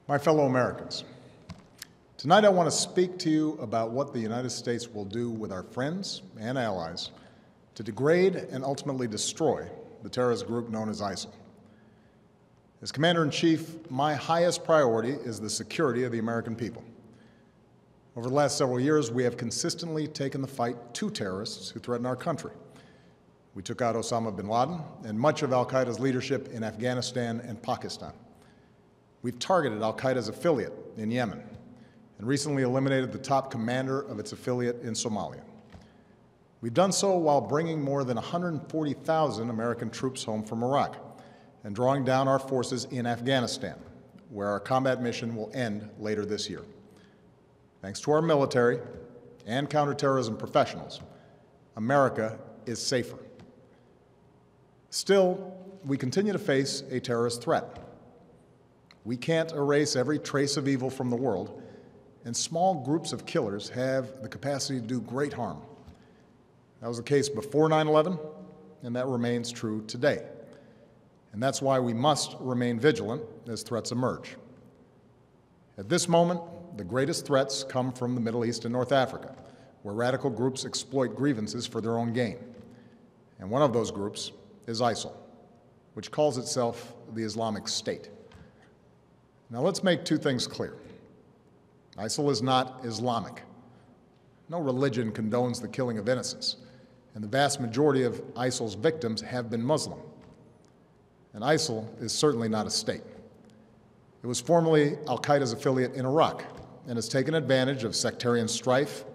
My fellow Americans, tonight I want to speak to you about what the United States will do with our friends and allies to degrade and ultimately destroy the terrorist group known as ISIL. As Commander-in-Chief, my highest priority is the security of the American people. Over the last several years, we have consistently taken the fight to terrorists who threaten our country. We took out Osama bin Laden and much of al-Qaeda's leadership in Afghanistan and Pakistan. We've targeted al-Qaeda's affiliate in Yemen and recently eliminated the top commander of its affiliate in Somalia. We've done so while bringing more than 140,000 American troops home from Iraq and drawing down our forces in Afghanistan, where our combat mission will end later this year. Thanks to our military and counterterrorism professionals, America is safer. Still, we continue to face a terrorist threat. We can't erase every trace of evil from the world, and small groups of killers have the capacity to do great harm. That was the case before 9/11, and that remains true today. And that's why we must remain vigilant as threats emerge. At this moment, the greatest threats come from the Middle East and North Africa, where radical groups exploit grievances for their own gain. And one of those groups is ISIL, which calls itself the Islamic State. Now let's make two things clear. ISIL is not Islamic. No religion condones the killing of innocents, and the vast majority of ISIL's victims have been Muslim. And ISIL is certainly not a state. It was formerly al-Qaeda's affiliate in Iraq and has taken advantage of sectarian strife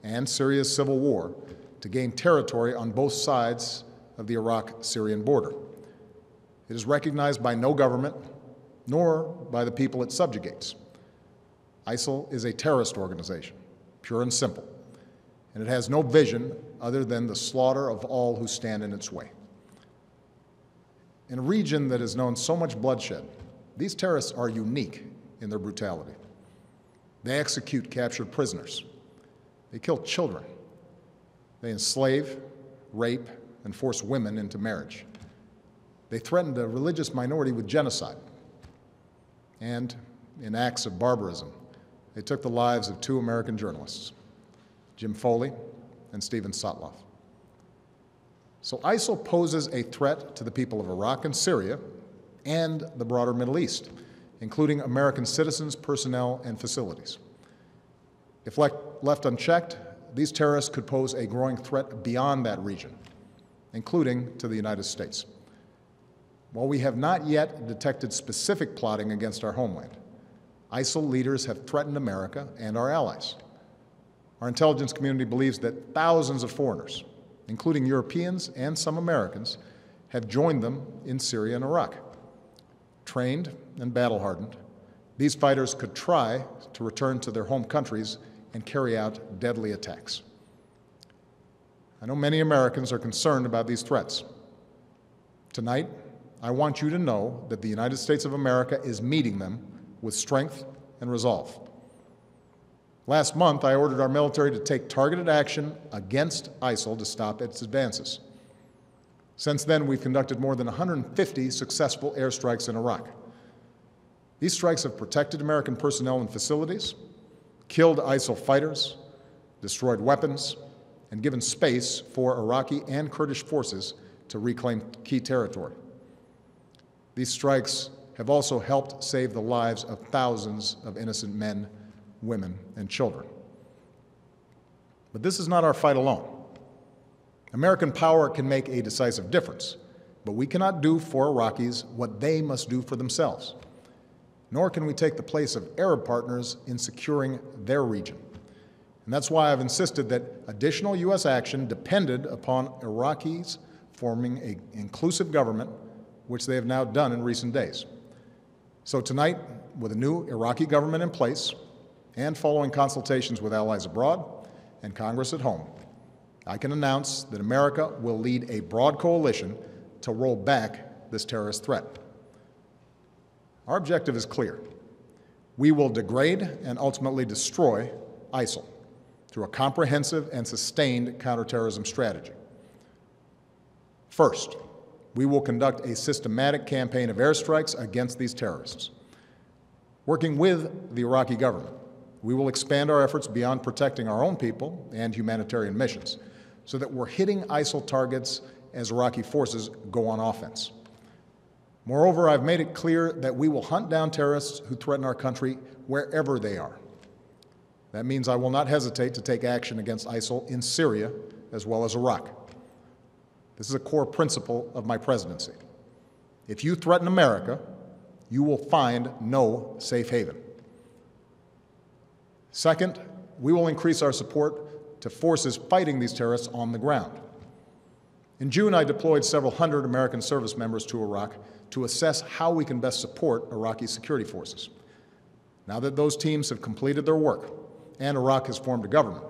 and Syria's civil war to gain territory on both sides of the Iraq-Syrian border. It is recognized by no government, nor by the people it subjugates. ISIL is a terrorist organization, pure and simple, and it has no vision other than the slaughter of all who stand in its way. In a region that has known so much bloodshed, these terrorists are unique in their brutality. They execute captured prisoners. They kill children. They enslave, rape, and force women into marriage. They threatened a religious minority with genocide. And in acts of barbarism, they took the lives of two American journalists, Jim Foley and Steven Sotloff. So ISIL poses a threat to the people of Iraq and Syria and the broader Middle East, including American citizens, personnel, and facilities. If left unchecked, these terrorists could pose a growing threat beyond that region, including to the United States. While we have not yet detected specific plotting against our homeland, ISIL leaders have threatened America and our allies. Our intelligence community believes that thousands of foreigners, including Europeans and some Americans, have joined them in Syria and Iraq. Trained and battle-hardened, these fighters could try to return to their home countries and carry out deadly attacks. I know many Americans are concerned about these threats. Tonight, I want you to know that the United States of America is meeting them with strength and resolve. Last month, I ordered our military to take targeted action against ISIL to stop its advances. Since then, we've conducted more than 150 successful airstrikes in Iraq. These strikes have protected American personnel and facilities, killed ISIL fighters, destroyed weapons, and given space for Iraqi and Kurdish forces to reclaim key territory. These strikes have also helped save the lives of thousands of innocent men, women, and children. But this is not our fight alone. American power can make a decisive difference, but we cannot do for Iraqis what they must do for themselves. Nor can we take the place of Arab partners in securing their region. And that's why I've insisted that additional U.S. action depended upon Iraqis forming an inclusive government, which they have now done in recent days. So tonight, with a new Iraqi government in place and following consultations with allies abroad and Congress at home, I can announce that America will lead a broad coalition to roll back this terrorist threat. Our objective is clear. We will degrade and ultimately destroy ISIL through a comprehensive and sustained counterterrorism strategy. First, we will conduct a systematic campaign of airstrikes against these terrorists. Working with the Iraqi government, we will expand our efforts beyond protecting our own people and humanitarian missions so that we're hitting ISIL targets as Iraqi forces go on offense. Moreover, I've made it clear that we will hunt down terrorists who threaten our country wherever they are. That means I will not hesitate to take action against ISIL in Syria as well as Iraq. This is a core principle of my presidency. If you threaten America, you will find no safe haven. Second, we will increase our support to forces fighting these terrorists on the ground. In June, I deployed several hundred American service members to Iraq to assess how we can best support Iraqi security forces. Now that those teams have completed their work and Iraq has formed a government,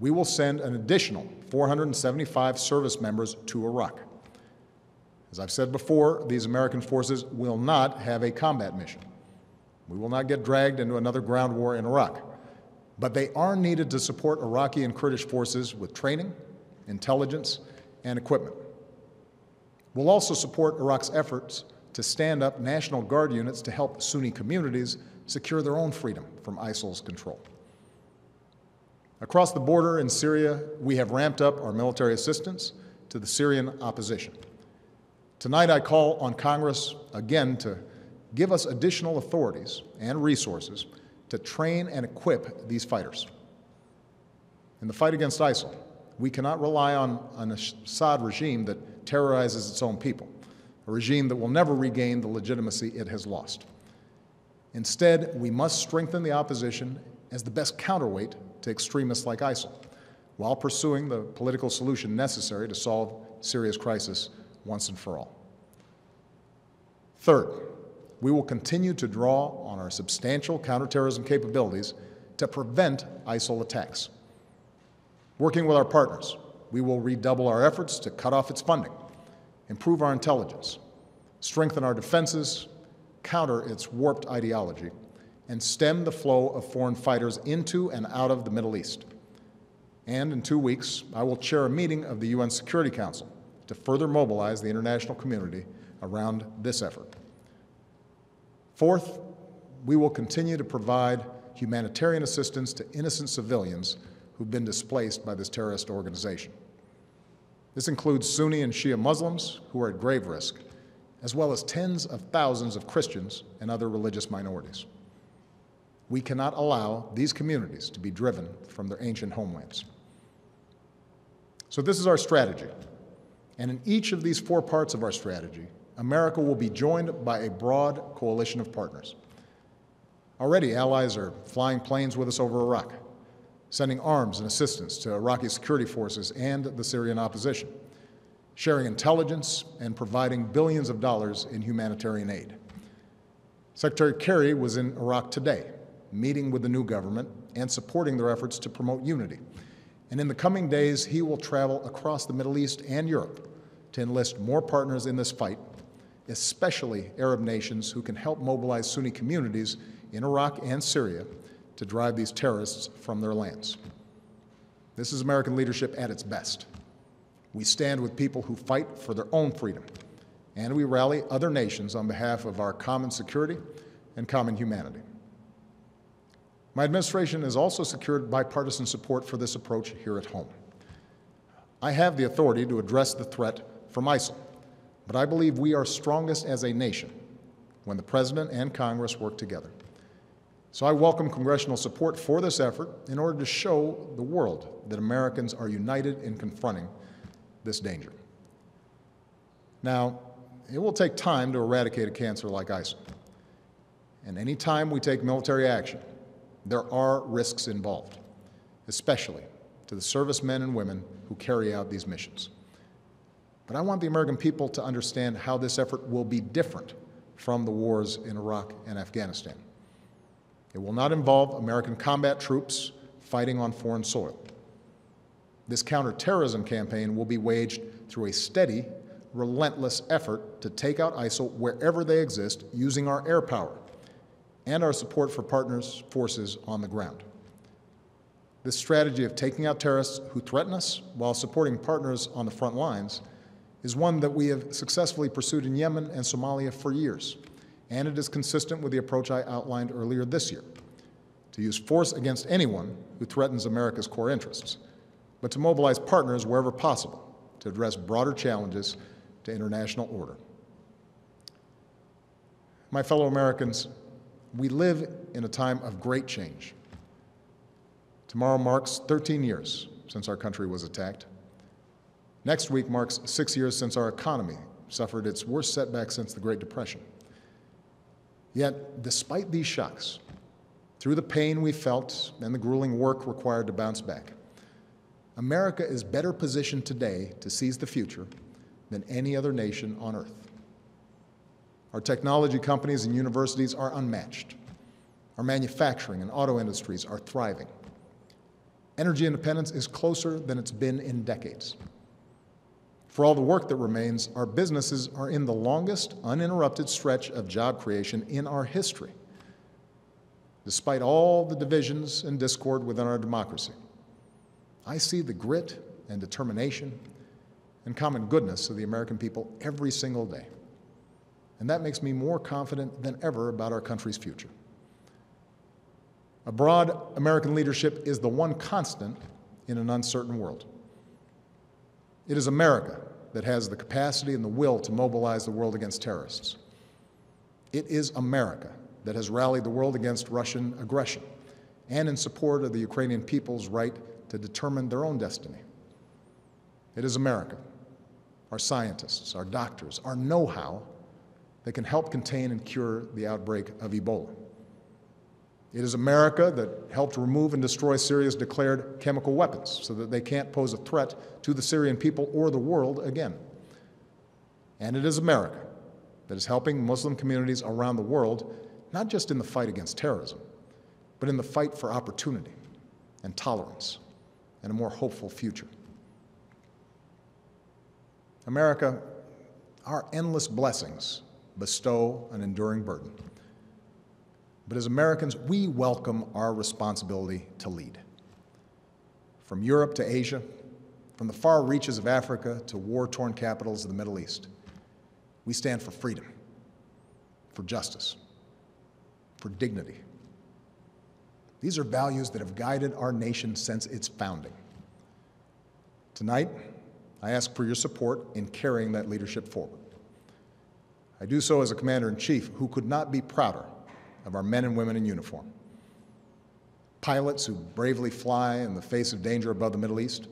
we will send an additional 475 service members to Iraq. As I've said before, these American forces will not have a combat mission. We will not get dragged into another ground war in Iraq, but they are needed to support Iraqi and Kurdish forces with training, intelligence, and equipment. We'll also support Iraq's efforts to stand up National Guard units to help Sunni communities secure their own freedom from ISIL's control. Across the border in Syria, we have ramped up our military assistance to the Syrian opposition. Tonight, I call on Congress again to give us additional authorities and resources to train and equip these fighters. In the fight against ISIL, we cannot rely on an Assad regime that terrorizes its own people, a regime that will never regain the legitimacy it has lost. Instead, we must strengthen the opposition as the best counterweight to extremists like ISIL, while pursuing the political solution necessary to solve Syria's crisis once and for all. Third, we will continue to draw on our substantial counterterrorism capabilities to prevent ISIL attacks. Working with our partners, we will redouble our efforts to cut off its funding, improve our intelligence, strengthen our defenses, counter its warped ideology, and stem the flow of foreign fighters into and out of the Middle East. And in 2 weeks, I will chair a meeting of the UN Security Council to further mobilize the international community around this effort. Fourth, we will continue to provide humanitarian assistance to innocent civilians who've been displaced by this terrorist organization. This includes Sunni and Shia Muslims who are at grave risk, as well as tens of thousands of Christians and other religious minorities. We cannot allow these communities to be driven from their ancient homelands. So this is our strategy. And in each of these 4 parts of our strategy, America will be joined by a broad coalition of partners. Already, allies are flying planes with us over Iraq, sending arms and assistance to Iraqi security forces and the Syrian opposition, sharing intelligence and providing billions of dollars in humanitarian aid. Secretary Kerry was in Iraq today, meeting with the new government and supporting their efforts to promote unity. And in the coming days, he will travel across the Middle East and Europe to enlist more partners in this fight, especially Arab nations who can help mobilize Sunni communities in Iraq and Syria to drive these terrorists from their lands. This is American leadership at its best. We stand with people who fight for their own freedom, and we rally other nations on behalf of our common security and common humanity. My administration has also secured bipartisan support for this approach here at home. I have the authority to address the threat from ISIL, but I believe we are strongest as a nation when the President and Congress work together. So I welcome congressional support for this effort in order to show the world that Americans are united in confronting this danger. Now, it will take time to eradicate a cancer like ISIL. And any time we take military action, there are risks involved, especially to the servicemen and women who carry out these missions. But I want the American people to understand how this effort will be different from the wars in Iraq and Afghanistan. It will not involve American combat troops fighting on foreign soil. This counterterrorism campaign will be waged through a steady, relentless effort to take out ISIL wherever they exist using our air power and our support for partners' forces on the ground. This strategy of taking out terrorists who threaten us while supporting partners on the front lines is one that we have successfully pursued in Yemen and Somalia for years, and it is consistent with the approach I outlined earlier this year, to use force against anyone who threatens America's core interests, but to mobilize partners wherever possible to address broader challenges to international order. My fellow Americans, we live in a time of great change. Tomorrow marks 13 years since our country was attacked. Next week marks 6 years since our economy suffered its worst setback since the Great Depression. Yet, despite these shocks, through the pain we felt and the grueling work required to bounce back, America is better positioned today to seize the future than any other nation on earth. Our technology companies and universities are unmatched. Our manufacturing and auto industries are thriving. Energy independence is closer than it's been in decades. For all the work that remains, our businesses are in the longest uninterrupted stretch of job creation in our history. Despite all the divisions and discord within our democracy, I see the grit and determination and common goodness of the American people every single day. And that makes me more confident than ever about our country's future. A broad American leadership is the one constant in an uncertain world. It is America that has the capacity and the will to mobilize the world against terrorists. It is America that has rallied the world against Russian aggression and in support of the Ukrainian people's right to determine their own destiny. It is America, our scientists, our doctors, our know-how that can help contain and cure the outbreak of Ebola. It is America that helped remove and destroy Syria's declared chemical weapons so that they can't pose a threat to the Syrian people or the world again. And it is America that is helping Muslim communities around the world, not just in the fight against terrorism, but in the fight for opportunity and tolerance and a more hopeful future. America, our endless blessings bestow an enduring burden. But as Americans, we welcome our responsibility to lead. From Europe to Asia, from the far reaches of Africa to war-torn capitals of the Middle East, we stand for freedom, for justice, for dignity. These are values that have guided our nation since its founding. Tonight, I ask for your support in carrying that leadership forward. I do so as a commander-in-chief who could not be prouder of our men and women in uniform. Pilots who bravely fly in the face of danger above the Middle East,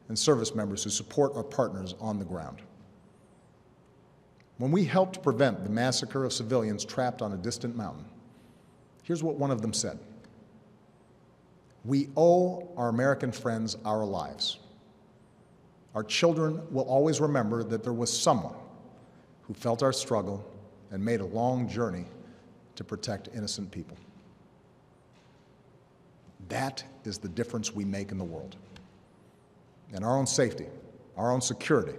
and service members who support our partners on the ground. When we helped prevent the massacre of civilians trapped on a distant mountain, here's what one of them said: "We owe our American friends our lives. Our children will always remember that there was someone who felt our struggle and made a long journey to protect innocent people." That is the difference we make in the world. And our own safety, our own security,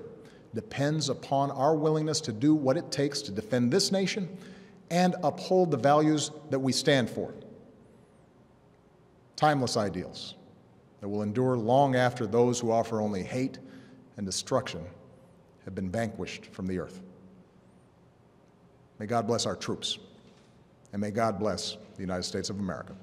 depends upon our willingness to do what it takes to defend this nation and uphold the values that we stand for. Timeless ideals that will endure long after those who offer only hate and destruction have been vanquished from the earth. May God bless our troops, and may God bless the United States of America.